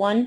1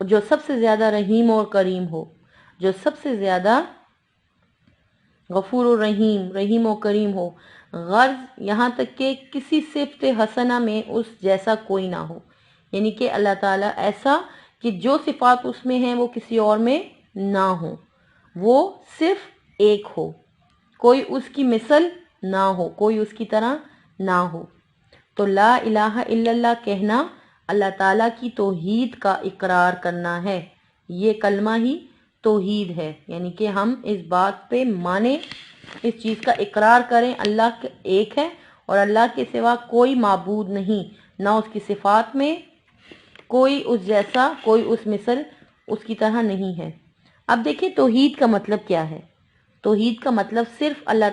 جو سب سے زیادہ رحیم اور کریم ہو، جو سب سے زیادہ غفور و رحیم و کریم ہو، غرض یہاں تک کہ کسی صفت حسنہ میں اس جیسا کوئی نہ ہو، یعنی کہ اللہ تعالیٰ ایسا کہ جو صفات اس میں ہیں وہ کسی اور میں نہ ہو، وہ صرف ایک ہو، کوئی اس کی مثل نہ ہو، کوئی اس کی طرح نہ ہو۔ تو لا الہ الا اللہ کہنا اللہ تعالیٰ کی توحید کا اقرار کرنا ہے، یہ کلمہ ہی توحید ہے، یعنی کہ ہم اس بات پہ مانیں، اس چیز کا اقرار کریں اللہ ایک ہے اور اللہ کے سوا کوئی معبود نہیں، نہ اس کی صفات میں کوئی اس جیسا، کوئی اس مثل اس کی طرح نہیں ہے۔ اب دیکھیں توحید کا مطلب کیا ہے۔ توحید کا مطلب صرف اللہ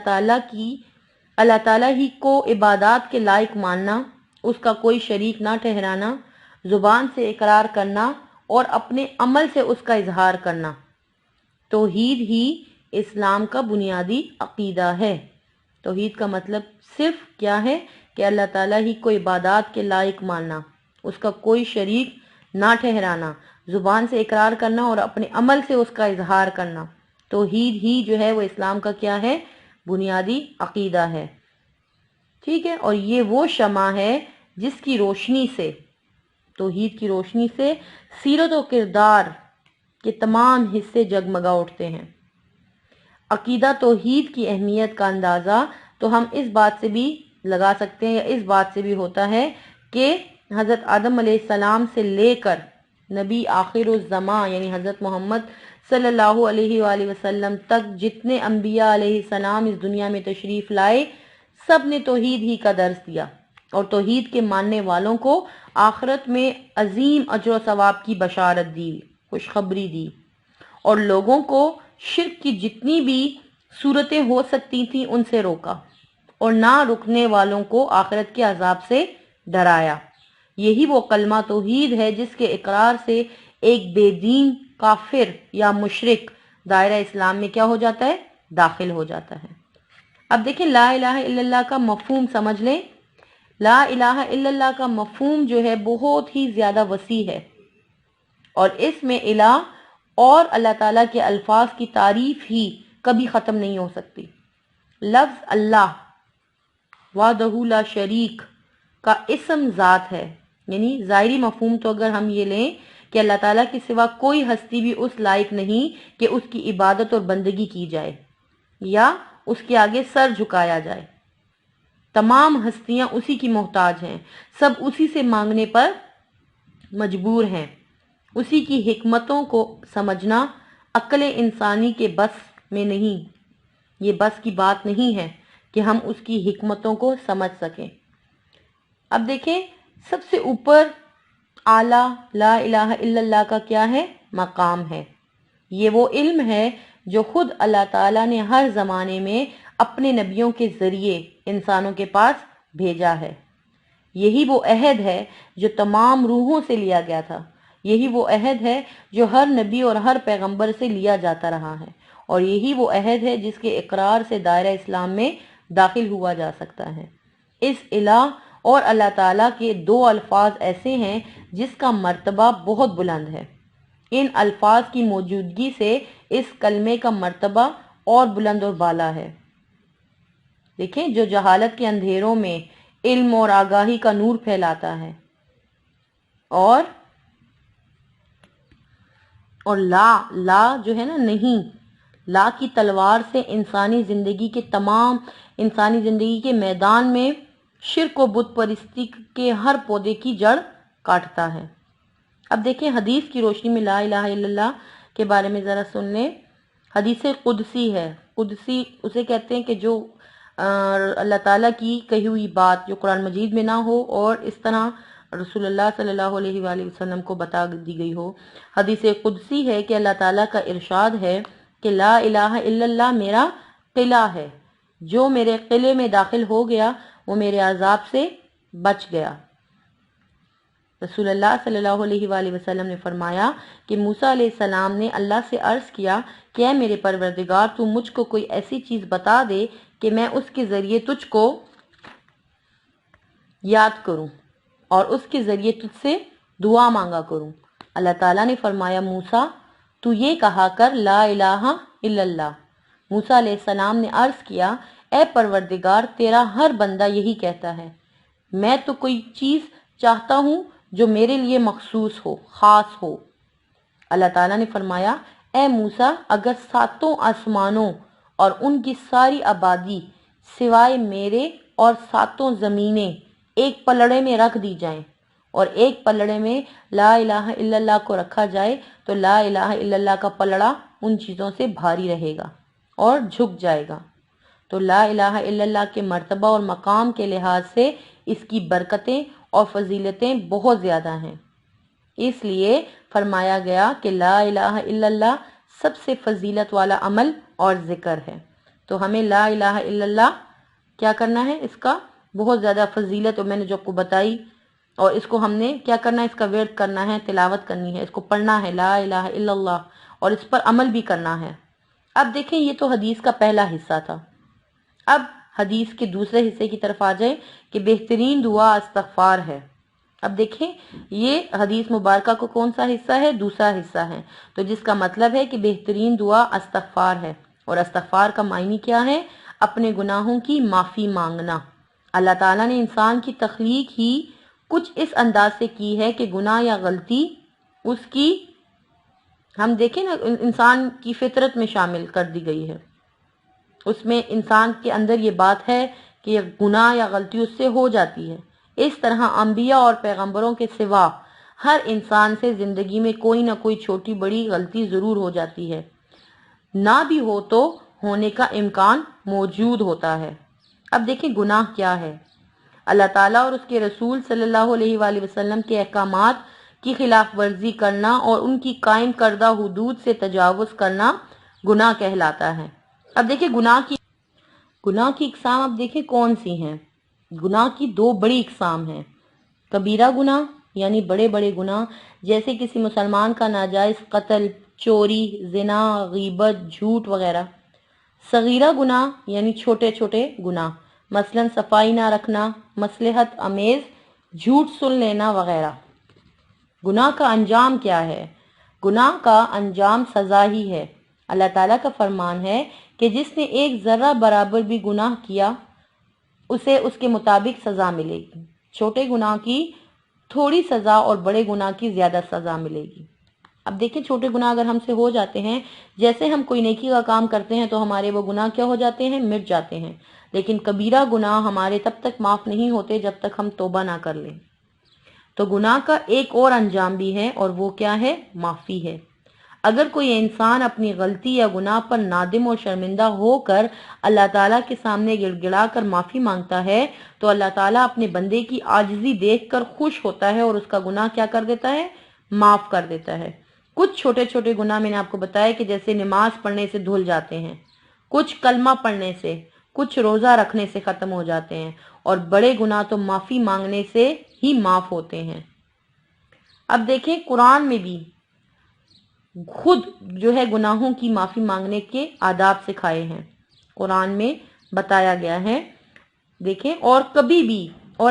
تعالیٰ ہی کو عبادات کے لائق ماننا، اس کا کوئی شریک نہ ٹھہرانا، زبان سے اقرار کرنا اور اپنے عمل سے اس کا اظہار کرنا۔ توحید ہی اسلام کا بنیادی عقیدہ ہے۔ توحید کا مطلب صرف کیا ہے کہ اللہ تعالیٰ ہی کو عبادات کے لائق ماننا، اس کا کوئی شریک نہ ٹھہرانا، زبان سے اقرار کرنا اور اپنے عمل سے اس کا اظہار کرنا۔ توحید ہی جو ہے وہ اسلام کا کیا ہے؟ بنیادی عقیدہ ہے، ٹھیک ہے۔ اور یہ وہ شمع ہے جس کی روشنی سے، توحید کی روشنی سے سیرت و کردار کے تمام حصے جگمگا اٹھتے ہیں۔ عقیدہ توحید کی اہمیت کا اندازہ تو ہم اس بات سے بھی لگا سکتے ہیں، یا اس بات سے بھی ہوتا ہے کہ حضرت آدم علیہ السلام سے لے کر نبی آخر الزمان یعنی حضرت محمد صلی اللہ علیہ وآلہ وسلم تک جتنے انبیاء علیہ السلام اس دنیا میں تشریف لائے، سب نے توحید ہی کا درس دیا اور توحید کے ماننے والوں کو آخرت میں عظیم اجر و ثواب کی بشارت دی، خوشخبری دی، اور لوگوں کو شرک کی جتنی بھی صورتیں ہو سکتی تھیں ان سے روکا، اور نہ رکنے والوں کو آخرت کے عذاب سے ڈرایا۔ یہی وہ کلمہ توحید ہے جس کے اقرار سے ایک بے دین، کافر یا مشرک دائرہ اسلام میں کیا ہو جاتا ہے؟ داخل ہو جاتا ہے۔ اب دیکھیں لا الہ الا اللہ کا مفہوم سمجھ لیں۔ لا الہ الا اللہ کا مفہوم جو ہے بہت ہی زیادہ وسیع ہے، اور اس میں الہ اور اللہ تعالیٰ کے الفاظ کی تعریف ہی کبھی ختم نہیں ہو سکتی۔ لفظ اللہ وحدہ لا شریک کا اسم ذات ہے، یعنی ظاہری مفہوم تو اگر ہم یہ لیں کہ اللہ تعالیٰ کے سوا کوئی ہستی بھی اس لائق نہیں کہ اس کی عبادت اور بندگی کی جائے یا اس کے آگے سر جھکایا جائے۔ تمام ہستیاں اسی کی محتاج ہیں، سب اسی سے مانگنے پر مجبور ہیں۔ اسی کی حکمتوں کو سمجھنا عقل انسانی کے بس میں نہیں، یہ بس کی بات نہیں ہے کہ ہم اس کی حکمتوں کو سمجھ سکیں۔ اب دیکھیں سب سے اوپر اعلیٰ لا الہ الا اللہ کا کیا ہے؟ مقام ہے۔ یہ وہ علم ہے جو خود اللہ تعالیٰ نے ہر زمانے میں اپنے نبیوں کے ذریعے انسانوں کے پاس بھیجا ہے۔ یہی وہ عہد ہے جو تمام روحوں سے لیا گیا تھا، یہی وہ عہد ہے جو ہر نبی اور ہر پیغمبر سے لیا جاتا رہا ہے، اور یہی وہ عہد ہے جس کے اقرار سے دائرہ اسلام میں داخل ہوا جا سکتا ہے۔ اس الہ اور اللہ تعالیٰ کے دو الفاظ ایسے ہیں جس کا مرتبہ بہت بلند ہے۔ ان الفاظ کی موجودگی سے اس کلمے کا مرتبہ اور بلند اور بالا ہے۔ دیکھیں جو جہالت کے اندھیروں میں علم اور آگاہی کا نور پھیلاتا ہے، اور لا جو ہے نا نہیں، لا کی تلوار سے انسانی زندگی کے میدان میں شرک و بت پرستی کے ہر پودے کی جڑ کاٹتا ہے۔ اب دیکھیں حدیث کی روشنی میں لا الہ الا اللہ کے بارے میں ذرا سن لیں۔ حدیث قدسی ہے، قدسی اسے کہتے ہیں کہ جو اللہ تعالیٰ کی کہی ہوئی بات جو قرآن مجید میں نہ ہو اور اس طرح رسول اللہ صلی اللہ علیہ وآلہ وسلم کو بتا دی گئی ہو۔ حدیث قدسی ہے کہ اللہ تعالیٰ کا ارشاد ہے کہ لا الہ الا اللہ میرا قلعہ ہے، جو میرے قلعے میں داخل ہو گیا وہ میرے عذاب سے بچ گیا۔ رسول اللہ صلی اللہ علیہ وآلہ وسلم نے فرمایا کہ موسیٰ علیہ السلام نے اللہ سے عرض کیا کہ اے میرے پروردگار تو مجھ کو کوئی ایسی چیز بتا دے کہ میں اس کے ذریعے تجھ کو یاد کروں اور اس کے ذریعے تجھ سے دعا مانگا کروں۔ اللہ تعالیٰ نے فرمایا موسیٰ تو یہ کہا کر لا الہ الا اللہ۔ موسیٰ علیہ السلام نے عرض کیا اے پروردگار تیرا ہر بندہ یہی کہتا ہے، میں تو کوئی چیز چاہتا ہوں جو میرے لیے مخصوص ہو، خاص ہو۔ اللہ تعالیٰ نے فرمایا اے موسیٰ اگر ساتوں آسمانوں اور ان کی ساری آبادی سوائے میرے اور ساتوں زمینیں ایک پلڑے میں رکھ دی جائیں اور ایک پلڑے میں لا الہ الا اللہ کو رکھا جائے تو لا الہ الا اللہ کا پلڑا ان چیزوں سے بھاری رہے گا اور جھک جائے گا۔ تو لا الہ الا اللہ کے مرتبہ اور مقام کے لحاظ سے اس کی برکتیں اور فضیلتیں بہت زیادہ ہیں، اس لیے فرمایا گیا کہ لا الہ الا اللہ سب سے فضیلت والا عمل اور ذکر ہے۔ تو ہمیں لا الہ الا اللہ کیا کرنا ہے، اس کا بہت زیادہ فضیلت اور میں نے جو آپ کو بتائی، اور اس کو ہم نے کیا کرنا ہے، اس کا ورد کرنا ہے، تلاوت کرنی ہے، اس کو پڑھنا ہے لا الہ الا اللہ، اور اس پر عمل بھی کرنا ہے۔ اب دیکھیں یہ تو حدیث کا پہلا حصہ تھا، اب حدیث کے دوسرے حصے کی طرف آ جائیں کہ بہترین دعا استغفار ہے۔ اب دیکھیں یہ حدیث مبارکہ کو کون سا حصہ ہے، دوسرا حصہ ہے، تو جس کا مطلب ہے کہ بہترین دعا استغفار ہے، اور استغفار کا معنی کیا ہے، اپنے گناہوں کی معافی مانگنا۔ اللہ تعالیٰ نے انسان کی تخلیق ہی کچھ اس انداز سے کی ہے کہ گناہ یا غلطی اس کی، ہم دیکھیں نا، انسان کی فطرت میں شامل کر دی گئی ہے، اس میں انسان کے اندر یہ بات ہے کہ گناہ یا غلطی اس سے ہو جاتی ہے۔ اس طرح انبیاء اور پیغمبروں کے سوا ہر انسان سے زندگی میں کوئی نہ کوئی چھوٹی بڑی غلطی ضرور ہو جاتی ہے، نہ بھی ہو تو ہونے کا امکان موجود ہوتا ہے۔ اب دیکھیں گناہ کیا ہے، اللہ تعالیٰ اور اس کے رسول صلی اللہ علیہ وآلہ وسلم کے احکامات کی خلاف ورزی کرنا اور ان کی قائم کردہ حدود سے تجاوز کرنا گناہ کہلاتا ہے۔ اب دیکھیں گناہ کی اقسام اب دیکھیں کون سی ہیں۔ گناہ کی دو بڑی اقسام ہیں، کبیرہ گناہ یعنی بڑے بڑے گناہ جیسے کسی مسلمان کا ناجائز قتل، چوری، زنا، غیبت، جھوٹ وغیرہ۔ صغیرہ گناہ یعنی چھوٹے چھوٹے گناہ، مثلا صفائی نہ رکھنا، مصلحت امیز جھوٹ سن لینا وغیرہ۔ گناہ کا انجام کیا ہے؟ گناہ کا انجام سزا ہی ہے۔ اللہ تعالیٰ کا فرمان ہے کہ جس نے ایک ذرہ برابر بھی گناہ کیا اسے اس کے مطابق سزا ملے گی، چھوٹے گناہ کی تھوڑی سزا اور بڑے گناہ کی زیادہ سزا ملے گی۔ اب دیکھیں چھوٹے گناہ اگر ہم سے ہو جاتے ہیں، جیسے ہم کوئی نیکی کا کام کرتے ہیں تو ہمارے وہ گناہ کیا ہو جاتے ہیں، مٹ جاتے ہیں، لیکن کبیرہ گناہ ہمارے تب تک معاف نہیں ہوتے جب تک ہم توبہ نہ کر لیں۔ تو گناہ کا ایک اور انجام بھی ہے اور وہ کیا ہے، معافی ہے۔ اگر کوئی انسان اپنی غلطی یا گناہ پر نادم اور شرمندہ ہو کر اللہ تعالیٰ کے سامنے گڑ گڑا کر معافی مانگتا ہے تو اللہ تعالیٰ اپنے بندے کی عاجزی دیکھ کر خوش ہوتا ہے اور اس کا گناہ کیا کر دیتا ہے، معاف کر دیتا ہے۔ کچھ چھوٹے چھوٹے گناہ میں نے آپ کو بتایا کہ جیسے نماز پڑھنے سے دھل جاتے ہیں، کچھ کلمہ پڑھنے سے، کچھ روزہ رکھنے سے ختم ہو جاتے ہیں، اور بڑے گناہ تو معافی مانگنے سے ہی معاف ہوتے ہیں۔ اب دیکھیں قرآن میں بھی خود جو ہے گناہوں کی معافی مانگنے کے آداب سکھائے ہیں، قرآن میں بتایا گیا ہے۔ دیکھیں اور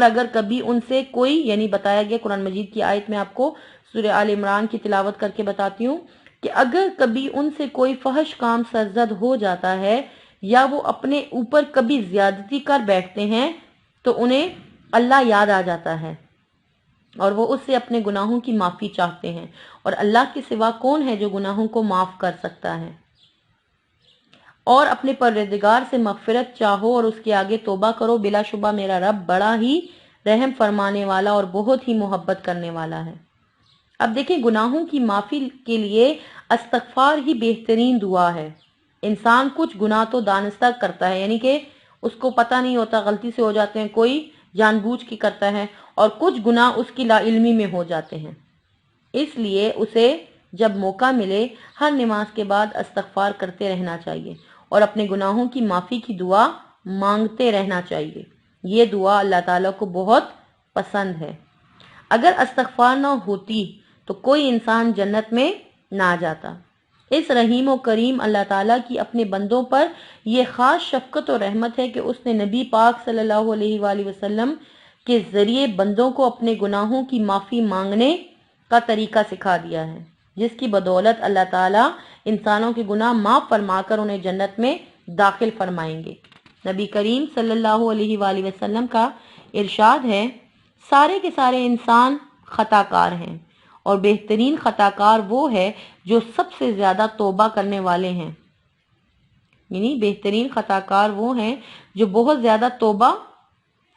اگر کبھی ان سے کوئی، یعنی بتایا گیا قرآن مجید کی آیت میں آپ کو سورہ آل عمران کی تلاوت کر کے بتاتی ہوں کہ اگر کبھی ان سے کوئی فحش کام سرزد ہو جاتا ہے یا وہ اپنے اوپر کبھی زیادتی کر بیٹھتے ہیں تو انہیں اللہ یاد آ جاتا ہے اور وہ اس سے اپنے گناہوں کی معافی چاہتے ہیں، اور اللہ کے سوا کون ہے جو گناہوں کو معاف کر سکتا ہے؟ اور اپنے پروردگار سے مغفرت چاہو اور اس کے آگے توبہ کرو، بلا شبہ میرا رب بڑا ہی رحم فرمانے والا اور بہت ہی محبت کرنے والا ہے۔ اب دیکھیں گناہوں کی معافی کے لیے استغفار ہی بہترین دعا ہے۔ انسان کچھ گناہ تو دانستہ کرتا ہے، یعنی کہ اس کو پتہ نہیں ہوتا، غلطی سے ہو جاتے ہیں، کوئی جان بوجھ کے کرتا ہے، اور کچھ گناہ اس کی لا علمی میں ہو جاتے ہیں۔ اس لیے اسے جب موقع ملے ہر نماز کے بعد استغفار کرتے رہنا چاہیے اور اپنے گناہوں کی معافی کی دعا مانگتے رہنا چاہیے۔ یہ دعا اللہ تعالیٰ کو بہت پسند ہے۔ اگر استغفار نہ ہوتی تو کوئی انسان جنت میں نہ جاتا۔ اس رحیم و کریم اللہ تعالیٰ کی اپنے بندوں پر یہ خاص شفقت و رحمت ہے کہ اس نے نبی پاک صلی اللہ علیہ وآلہ وسلم کے ذریعے بندوں کو اپنے گناہوں کی معافی مانگنے کا طریقہ سکھا دیا ہے، جس کی بدولت اللہ تعالیٰ انسانوں کے گناہ معاف فرما کر انہیں جنت میں داخل فرمائیں گے۔ نبی کریم صلی اللہ علیہ وآلہ وسلم کا ارشاد ہے، سارے کے سارے انسان خطا کار ہیں، اور بہترین خطا کار وہ ہے جو سب سے زیادہ توبہ کرنے والے ہیں، یعنی بہترین خطا کار وہ ہیں جو بہت زیادہ توبہ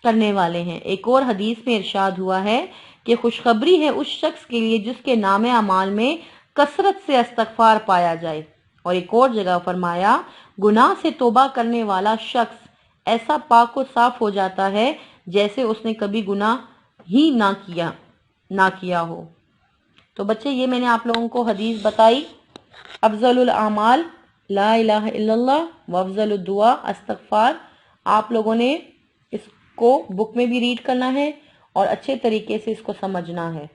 کرنے والے ہیں۔ ایک اور حدیث میں ارشاد ہوا ہے کہ خوشخبری ہے اس شخص کے لیے جس کے نام اعمال میں کثرت سے استغفار پایا جائے، اور ایک اور جگہ فرمایا، گناہ سے توبہ کرنے والا شخص ایسا پاک و صاف ہو جاتا ہے جیسے اس نے کبھی گناہ ہی نہ کیا ہو۔ تو بچے یہ میں نے آپ لوگوں کو حدیث بتائی، افضل الاعمال لا الہ الا اللہ و افضل الدعا استغفار۔ آپ لوگوں نے اس کو بک میں بھی ریڈ کرنا ہے اور اچھے طریقے سے اس کو سمجھنا ہے۔